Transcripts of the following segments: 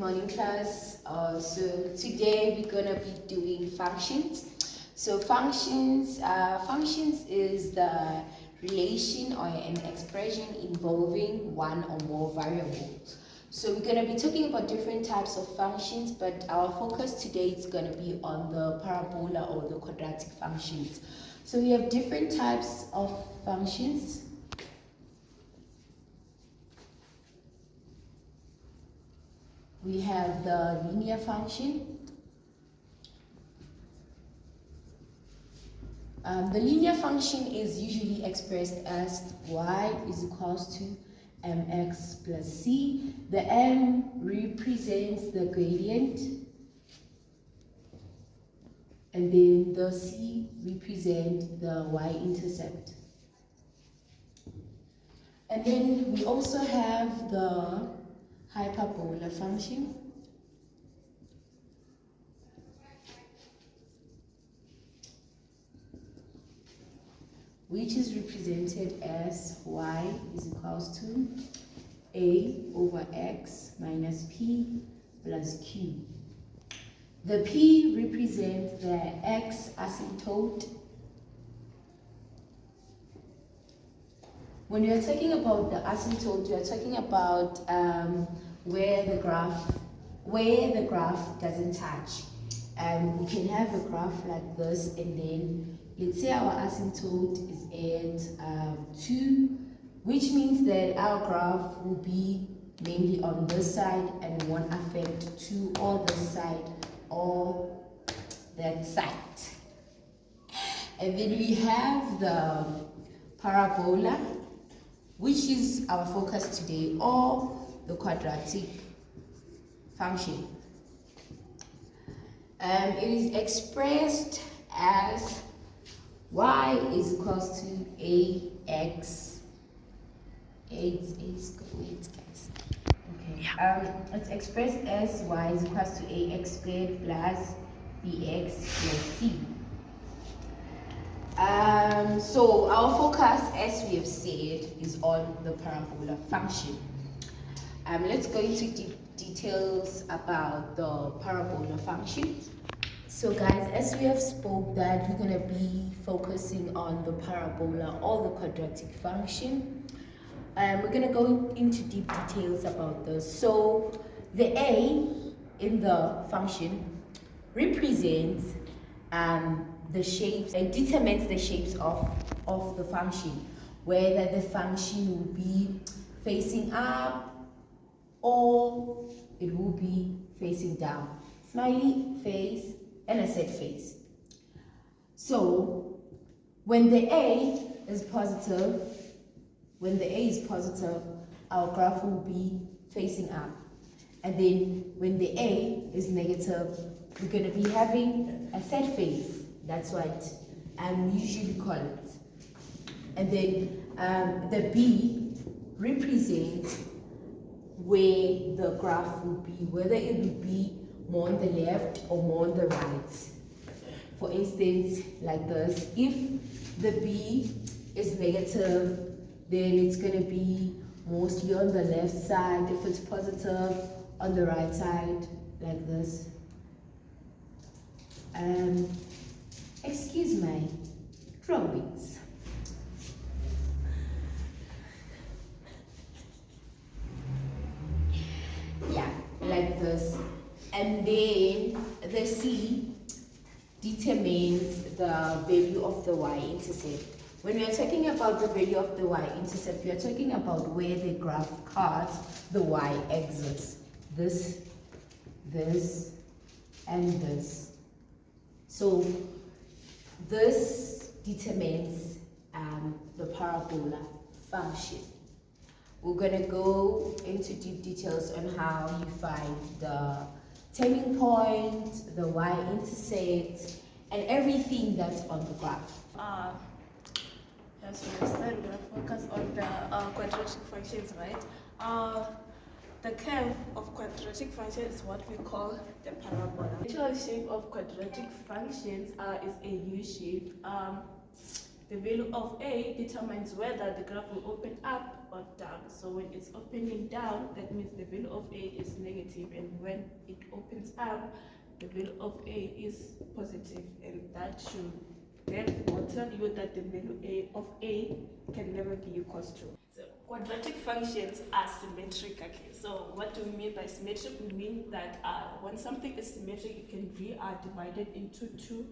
morning, class. So today we're gonna be doing functions. So functions is the relation or an expression involving one or more variables. So we're gonna be talking about different types of functions, but our focus today is gonna be on the parabola or the quadratic functions. So we have different types of functions. We have the linear function. The linear function is usually expressed as y is equals to mx plus c. The m represents the gradient, and then the c represents the y-intercept. And then we also have the hyperbola function. Which is represented as y is equals to a over x minus p plus q. The p represents the x asymptote. When you're talking about the asymptote, you're talking about where the graph doesn't touch. We can have a graph like this, and then let's say our asymptote is at 2, which means that our graph will be mainly on this side and won't affect 2 or this side or that side. And then we have the parabola, which is our focus today, or the quadratic function. It is expressed as y is equals to ax. It's expressed as y is equals to ax squared plus bx plus c. So our focus, as we have said, is on the parabola function. Let's go into details about the parabola function. So guys, as we have spoke that we're going to be focusing on the parabola or the quadratic function, we're going to go into deep details about this. So the a in the function represents the shapes and determines the shapes of the function, whether the function will be facing up or it will be facing down. Smiley face and a sad face. So when the a is positive, our graph will be facing up. And then when the a is negative, we're going to be having a sad face. That's what we usually call it. And then the b represents where the graph will be, whether it will be more on the left or more on the right. For instance, like this, if the b is negative, then it's going to be mostly on the left side. If it's positive, on the right side, like this. Excuse my drawings. Yeah, like this. And then the c determines the value of the y-intercept. When we are talking about the value of the y-intercept, we are talking about where the graph cuts the y-axis. This, and this. So this determines the parabola function. We're going to go into deep details on how you find the turning point, the y-intercept, and everything that's on the graph. As we said, we're going to focus on the quadratic functions, right? The curve of quadratic function is what we call the parabola. The natural shape of quadratic functions is a U-shape. The value of a determines whether the graph will open up or down. So when it's opening down, that means the value of A is negative, and when it opens up, the value of A is positive, and that should therefore tell you that the value of A can never be equals to. So quadratic functions are symmetric. Okay, so what do we mean by symmetric? We mean that when something is symmetric, it can be divided into two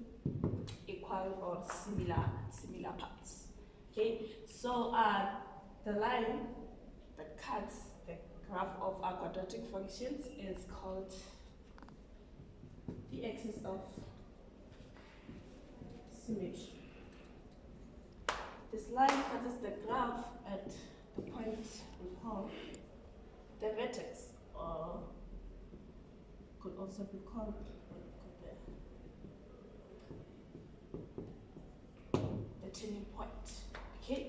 equal or similar parts. Okay, so the line that cuts the graph of our quadratic functions is called the axis of symmetry. This line cuts the graph at the point we call the vertex, or could also be called the turning point. Okay.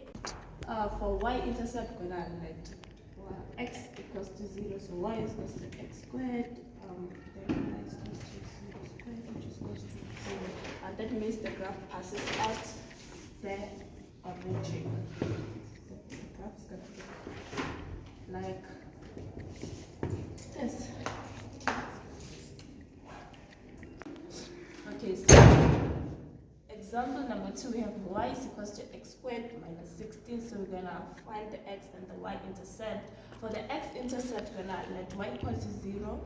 For y-intercept, we're gonna let x equals to 0, so y is equals to x squared. Then y is equals to 0 squared, which is equals to 0. And that means the graph passes out the origin. So the graph is gonna be like this. Okay, so example number 2, we have y is equals to x squared minus 16. So we're gonna find the x and the y-intercept. For the x-intercept, we're gonna let y equals to 0,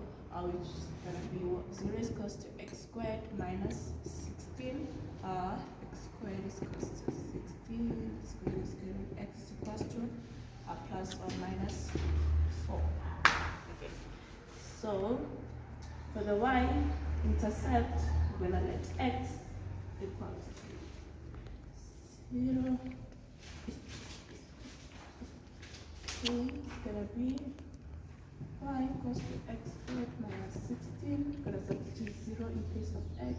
which is gonna be 0 is equals to x squared minus 16. X squared is equals to 16. Squared is equals to x is equals to plus or minus 4. Okay. So for the y-intercept, we're gonna let x equals to 0. Okay, it's gonna be y equals to x squared minus 16. We're gonna substitute 0 in place of x,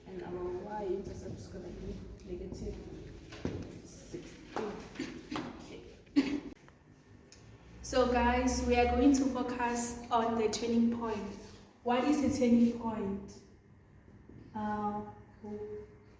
and our y-intercept is gonna be negative 16. Okay. So guys, we are going to focus on the turning point. What is a turning point?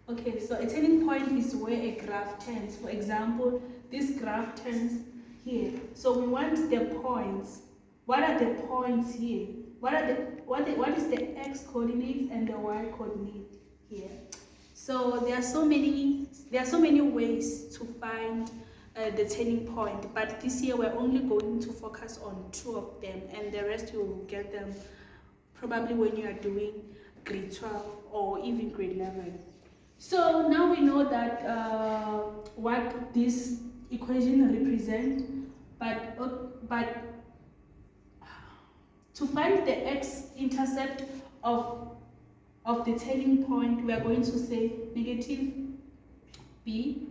Okay, so a turning point is where a graph turns. For example, this graph turns here. So we want the points. What are the points here? What is the x coordinate and the y coordinate here? So there are so many ways to find the turning point, but this year we're only going to focus on 2 of them, and the rest you will get them probably when you are doing grade 12 or even grade 11. So now we know that what this equation represents, but to find the x-intercept of the turning point, we are going to say negative b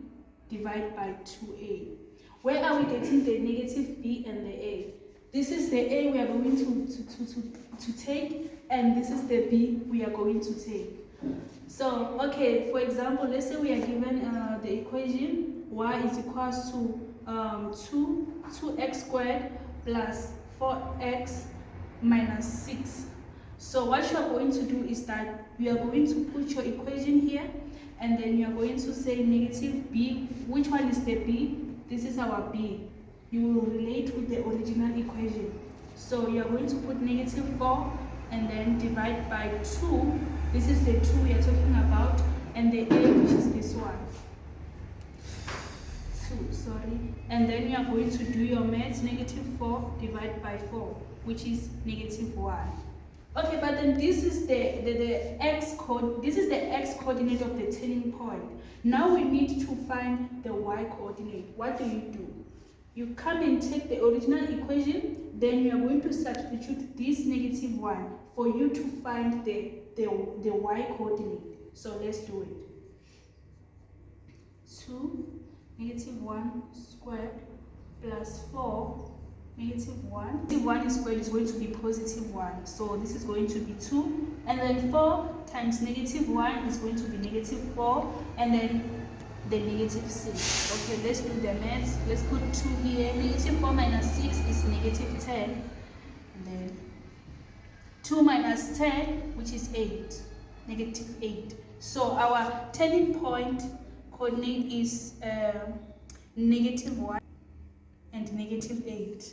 divided by 2a. Where are we getting the negative b and the a? This is the a we are going to take, and this is the b we are going to take. So, okay, for example, let's say we are given the equation y is equals to 2x squared plus 4x minus 6. So what you are going to do is that you are going to put your equation here, and then you are going to say negative b. Which one is the b? This is our b. You will relate with the original equation. So you are going to put negative 4 and then divide by 2. This is the 2 we are talking about, and the a, which is this one. 2, sorry. And then you are going to do your maths. Negative 4 divided by 4, which is negative 1. Okay, but then this is the x coordinate of the turning point. Now we need to find the y coordinate. What do? You come and take the original equation, then you are going to substitute this negative 1 for you to find the y coordinate. So let's do it. 2 negative 1 squared plus 4 negative 1. Negative 1 squared is going to be positive 1. So this is going to be 2. And then 4 times negative 1 is going to be negative 4. And then the negative 6. Okay, let's do the maths. Let's put 2 here. Negative 4 minus 6 is negative 10. And then 2 minus 10, which is 8. Negative 8. So our turning point coordinate is -1 and -8.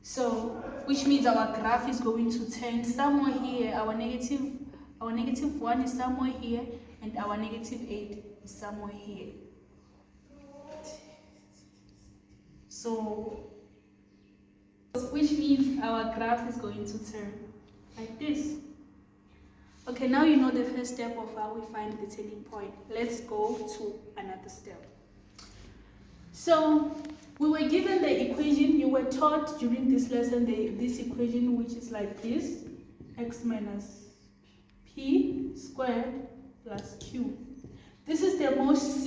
So, which means our graph is going to turn somewhere here. Our negative 1 is somewhere here, and our -8 is somewhere here. So, which means our graph is going to turn like this. Okay, now you know the first step of how we find the turning point. Let's go to another step. So, we were given the equation. You were taught during this lesson this equation, which is like this: x minus p squared plus q. This is the most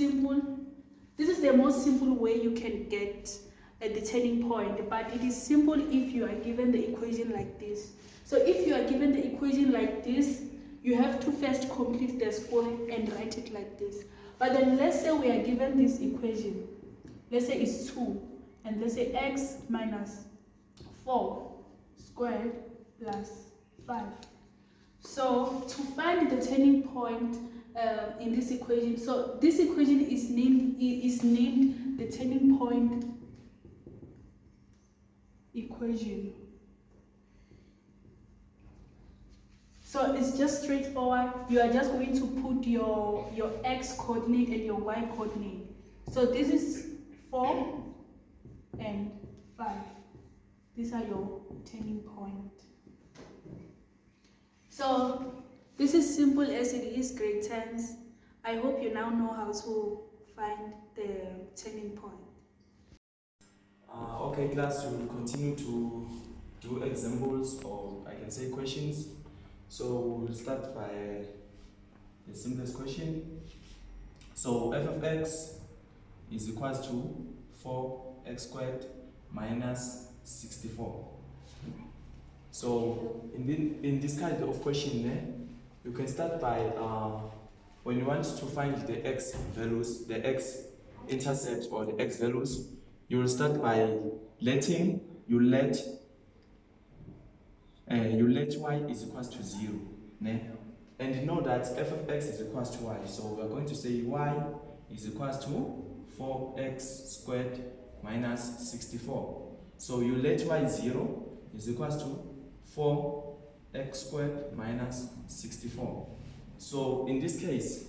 simple way you can get the turning point, but it is simple if you are given the equation like this. So if you are given the equation like this, you have to first complete the square and write it like this. But then let's say we are given this equation. Let's say it's 2, and let's say x minus 4 squared plus 5. So to find the turning point in this equation, so this equation is named the turning point equation. So it's just straightforward. You are just going to put your x coordinate and your y coordinate. So this is 4 and 5. These are your turning point. So this is simple as it is, grade 10s. I hope you now know how to find the turning point. Okay, class, we will continue to do examples, or I can say questions. So we'll start by the simplest question. So f of x is equals to 4x squared minus 64. So in this kind of question, you can start by when you want to find the x values, the x intercept or the x values, you will start by letting you let y is equals to 0, and you know that f of x is equals to y, so we are going to say y is equals to 4x squared minus 64. So you let y 0 is equals to 4x squared minus 64. So in this case,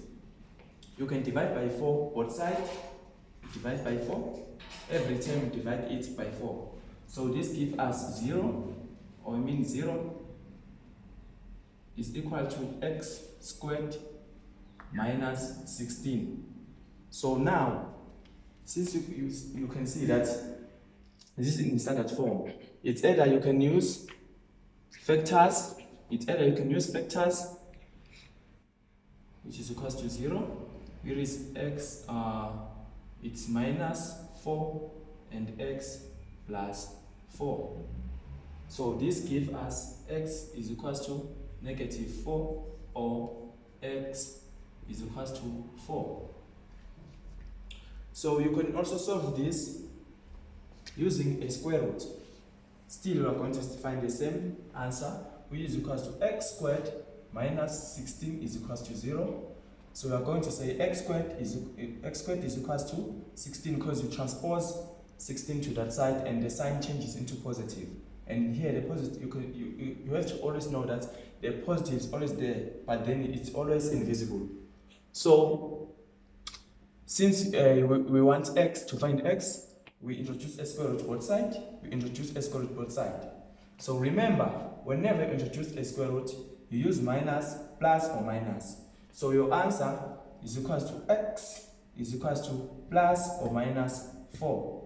you can divide by 4 both sides. Divide by 4. Every time you divide it by 4. So this gives us 0, or 0 is equal to x squared minus 16. So now, since you can see that this is in standard form, it's either you can use factors, which is equals to 0. Here is x, it's minus 4 and x plus 4. So this gives us x is equals to -4 or x is equals to 4. So you can also solve this using a square root. Still, we are going to find the same answer, which is equals to x squared minus 16 is equals to 0. So we are going to say x squared is equals to 16 because you transpose 16 to that side and the sign changes into positive. And here the positive, you have to always know that the positive is always there, but then it's always invisible. So since we want x, to find x, we introduce a square root both sides. So remember, whenever you introduce a square root, you use minus, plus, or minus. So your answer is equals to x is equals to plus or minus 4.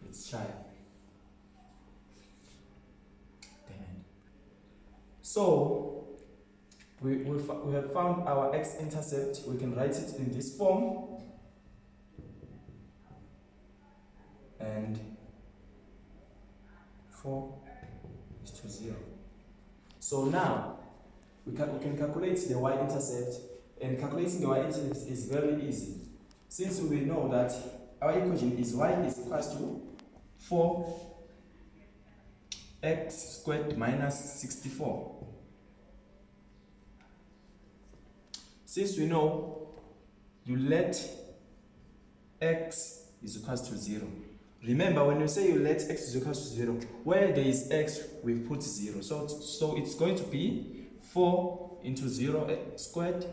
Let's try. So we have found our x-intercept. We can write it in this form. And 4 is to 0. So now we can calculate the y-intercept, and calculating the y-intercept is very easy, since we know that our equation is y is equals to 4x squared minus 64. Since we know you let x is equals to 0. Remember, when you say you let x is equals to 0, where there is x, we put 0. So it's going to be 4 into 0 x squared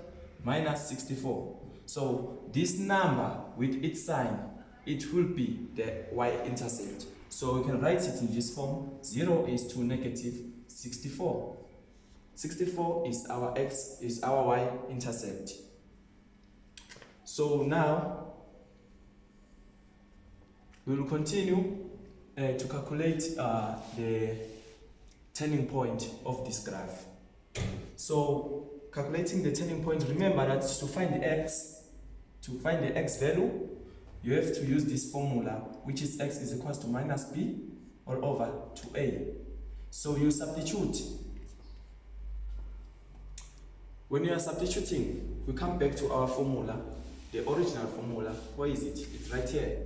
minus 64. So this number with its sign, it will be the y-intercept. So we can write it in this form. 0 is to negative 64. 64 is our x, is our y-intercept. So now we will continue to calculate the turning point of this graph. So calculating the turning point, remember that to find the x value, you have to use this formula, which is x is equals to minus b all over 2a. So you substitute. When you are substituting, we come back to our formula, the original formula. Where is it? It's right here.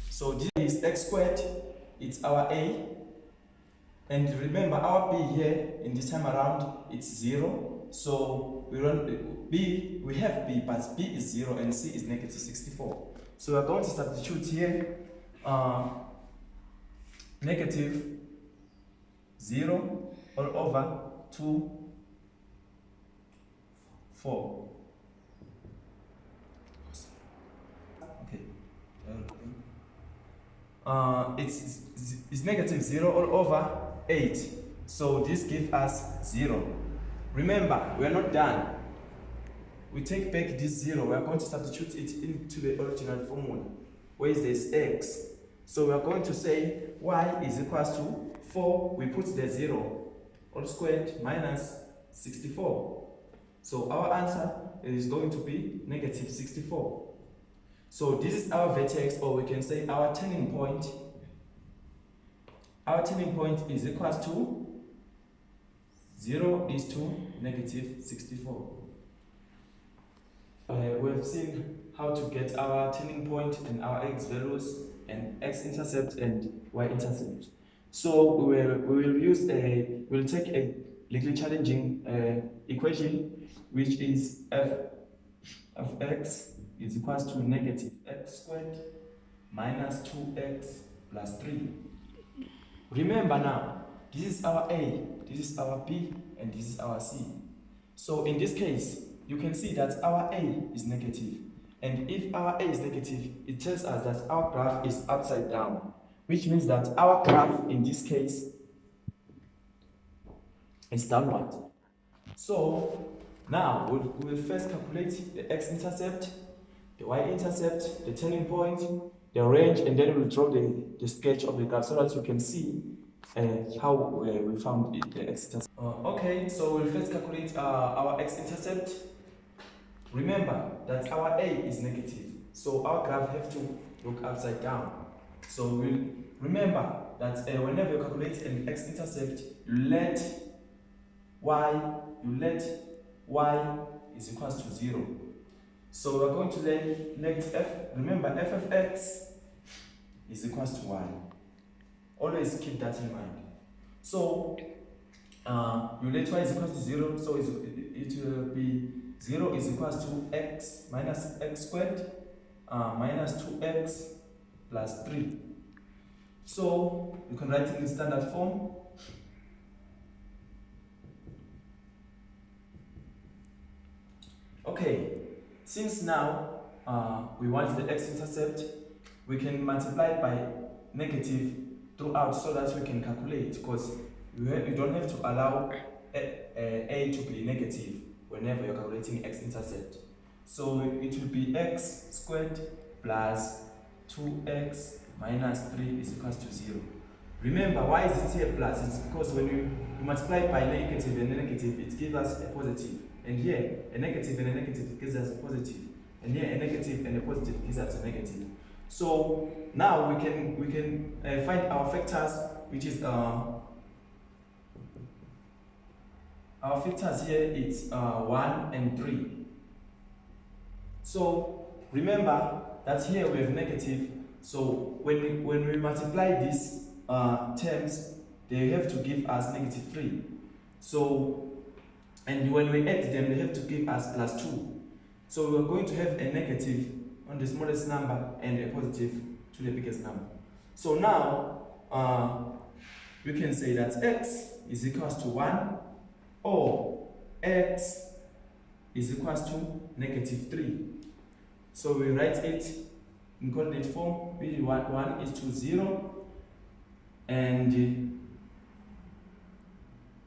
So this is x squared, it's our a, and remember our b here in this time around it's 0. So we run b, we have b, but b is 0 and c is negative 64. So we're going to substitute here negative 0 all over 2, 4. Okay. It's negative 0 all over 8. So this gives us 0. Remember, we are not done. We take back this 0. We are going to substitute it into the original formula. Where is this x? So we are going to say y is equals to 4. We put the 0 all squared minus 64. So our answer is going to be negative 64. So this is our vertex, or we can say our turning point. Our turning point is equals to 0 is to negative 64. We have seen how to get our turning point and our x values and x-intercept and y-intercept. So we'll take a little challenging equation, which is f of x is equals to negative x squared minus 2x plus 3. Remember now, this is our A, this is our B, and this is our C. So in this case, you can see that our A is negative. And if our A is negative, it tells us that our graph is upside down, which means that our graph in this case is downward. So now we'll first calculate the x-intercept, the y-intercept, the turning point, the range, and then we'll draw the sketch of the graph so that you can see how we found the x-intercept. Okay, so we'll first calculate our x-intercept. Remember that our A is negative, so our graph have to look upside down. So we'll remember that whenever you calculate an x-intercept, you let y is equals to 0. So we're going to let f, remember f of x is equals to y. Always keep that in mind. So you let y is equals to 0, so it will be 0 is equals to x minus x squared minus 2x plus 3. So you can write it in standard form. Okay, since now we want the x-intercept, we can multiply by negative throughout so that we can calculate, because you don't have to allow a to be negative whenever you're calculating x-intercept. So it will be x squared plus 2x minus 3 is equals to 0. Remember, why is it here plus? It's because when you multiply by negative and negative, it gives us a positive. And here, a negative and a negative gives us a positive. And here, a negative and a positive gives us a negative. So now we can find our factors, which is our factors here. It's 1 and 3. So remember that here we have negative. So when we multiply these terms, they have to give us negative 3. So and when we add them, they have to give us plus 2. So we're going to have a negative on the smallest number and a positive to the biggest number. So now we can say that x is equals to 1 or x is equals to negative 3. So we write it in coordinate form. We want 1 is to 0 and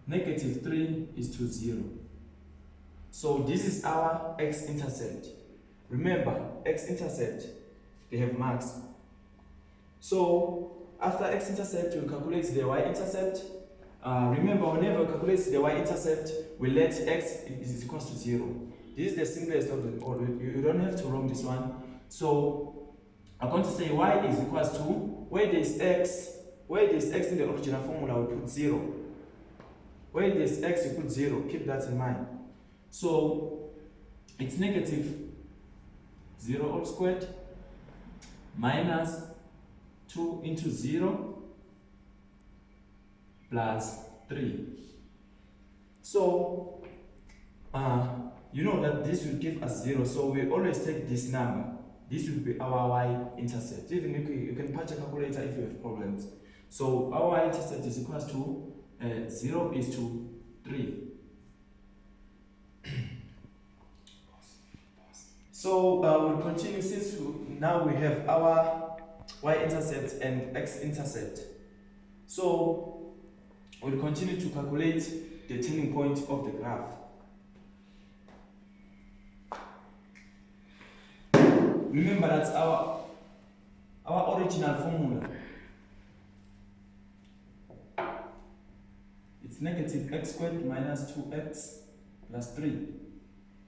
negative 3 is to 0. So this is our x-intercept. Remember, x-intercept, they have marks. So after x-intercept, we calculate the y-intercept. Remember, whenever we calculate the y-intercept, we let x is equals to 0. This is the simplest of the all. You don't have to wrong this one. So I'm going to say y is equals to, where there is x in the original formula, we put 0. Where there is x, you put 0. Keep that in mind. So it's negative 0 all squared minus 2 into 0 plus 3. So you know that this will give us 0, so we always take this number. This will be our y-intercept. Even if you can patch a calculator if you have problems. So our y-intercept is equals to 0 is to 3. So we'll continue since now we have our y-intercept and x-intercept. So we'll continue to calculate the turning point of the graph. Remember that our original formula, it's negative x squared minus 2x plus 3.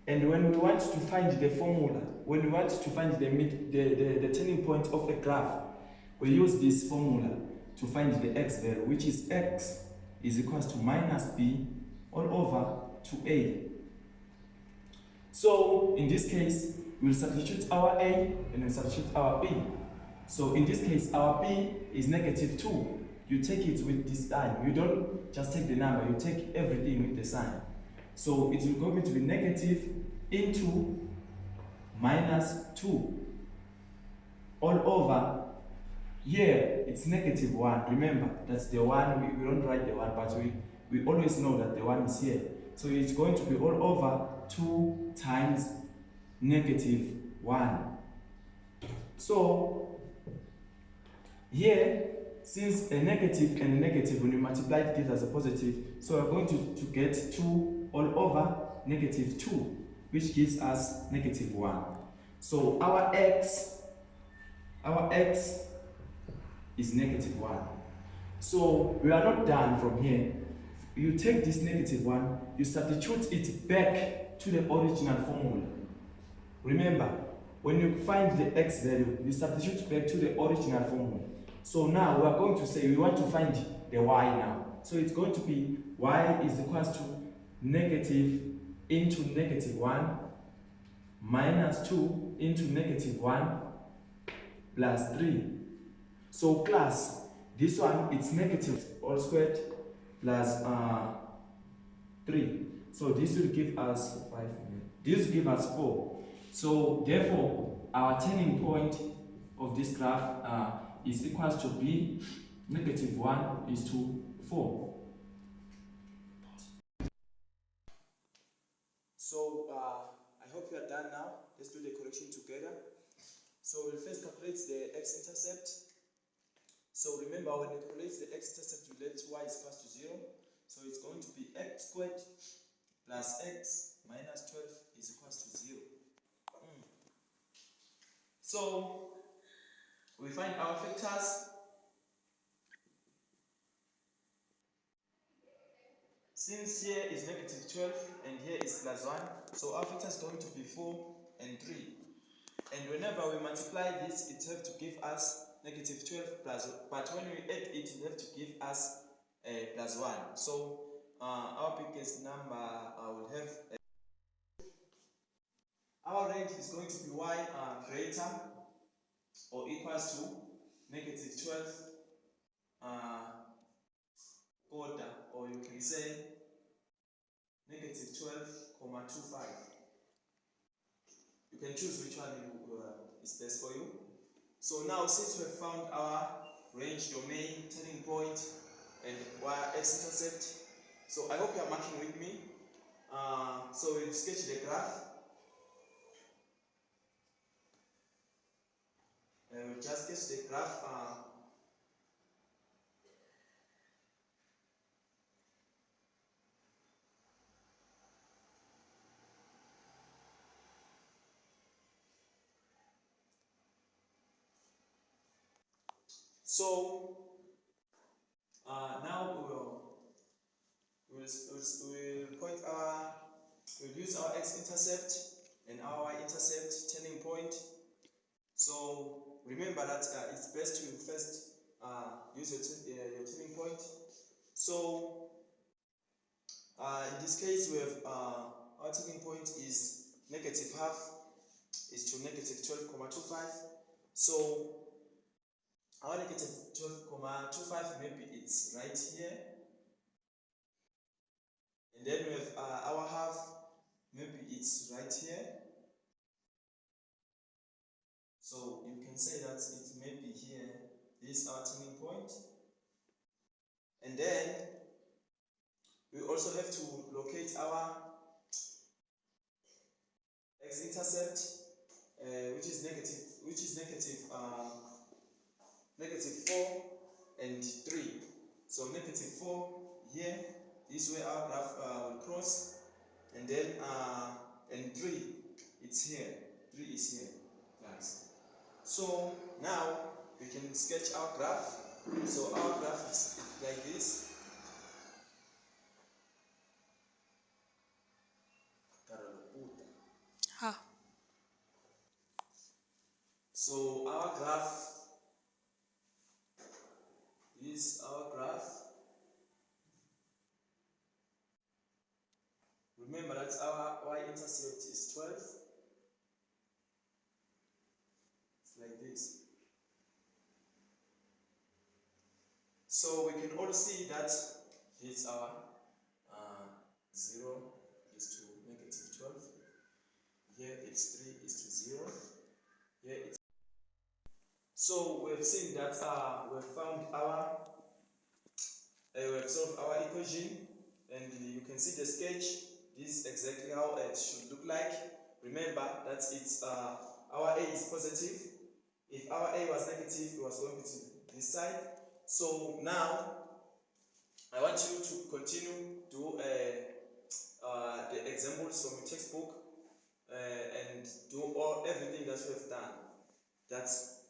And when we want to find the formula, when we want to find the turning point of a graph, we use this formula to find the x value, which is x is equals to minus b all over 2a. So in this case, we'll substitute our a and we'll substitute our b. So in this case, our b is negative 2. You take it with this sign. You don't just take the number, you take everything with the sign. So it will go to be negative into minus 2 all over. Here it's negative 1. Remember, that's the 1. We don't write the 1, but we always know that the 1 is here. So it's going to be all over 2 times negative 1. So here, since a negative and a negative, when you multiply it as a positive, so we're going to get 2 all over negative 2, which gives us negative 1. So our x is negative 1. So we are not done from here. You take this negative 1, you substitute it back to the original formula. Remember, when you find the x value, you substitute back to the original formula. So now we are going to say we want to find the y now. So it's going to be y is equals to negative into negative 1 minus 2 into negative 1 plus 3. So class, this one it's negative all squared plus 3. So this will give us 5. This will give us 4. So therefore, our turning point of this graph is equals to b, negative 1 is to 4. So I hope you are done now. Let's do the correction together. So we'll first calculate the x-intercept. So remember, when we calculate the x-intercept, we let y is equals to 0. So it's going to be x squared plus x minus 12 is equals to 0. So we find our factors. Since here is negative 12 and here is plus 1, so our factor is going to be 4 and 3. And whenever we multiply this, it has to give us negative 12 plus 1. But when we add it, it has to give us plus 1. So our biggest number will have our range is going to be y greater or equals to negative 12 quarter, or you can say negative 12,25. you can choose which one is best for you. So now, since we have found our range, domain, turning point, and our x-intercept, so I hope you are marking with me. So we'll sketch the graph. We'll just sketch the graph. So now we'll use our x-intercept and our y-intercept turning point. So remember that it's best to first use your turning point. So in this case, we have our turning point is negative half is to negative 12,25. So our negative 12,25, maybe it's right here. And then we have our half, maybe it's right here. So you can say that it may be here. This is our turning point. And then we also have to locate our x-intercept, which is negative 4 and 3. So negative 4 here, this way our graph will cross, and then and 3, it's here. 3 is here, guys. So now we can sketch our graph. So our graph is like this. So our graph is our graph. Remember that our y-intercept is 12. It's like this. So we can all see that it's our 0 is to negative 12. Here it's 3 is to 0. Here it's. So we've seen that we've found our we've solved our equation, and you can see the sketch. This is exactly how it should look like. Remember that it's our A is positive. If our A was negative, it was going to this side. So now I want you to continue do the examples from your textbook and do everything that we have done. That's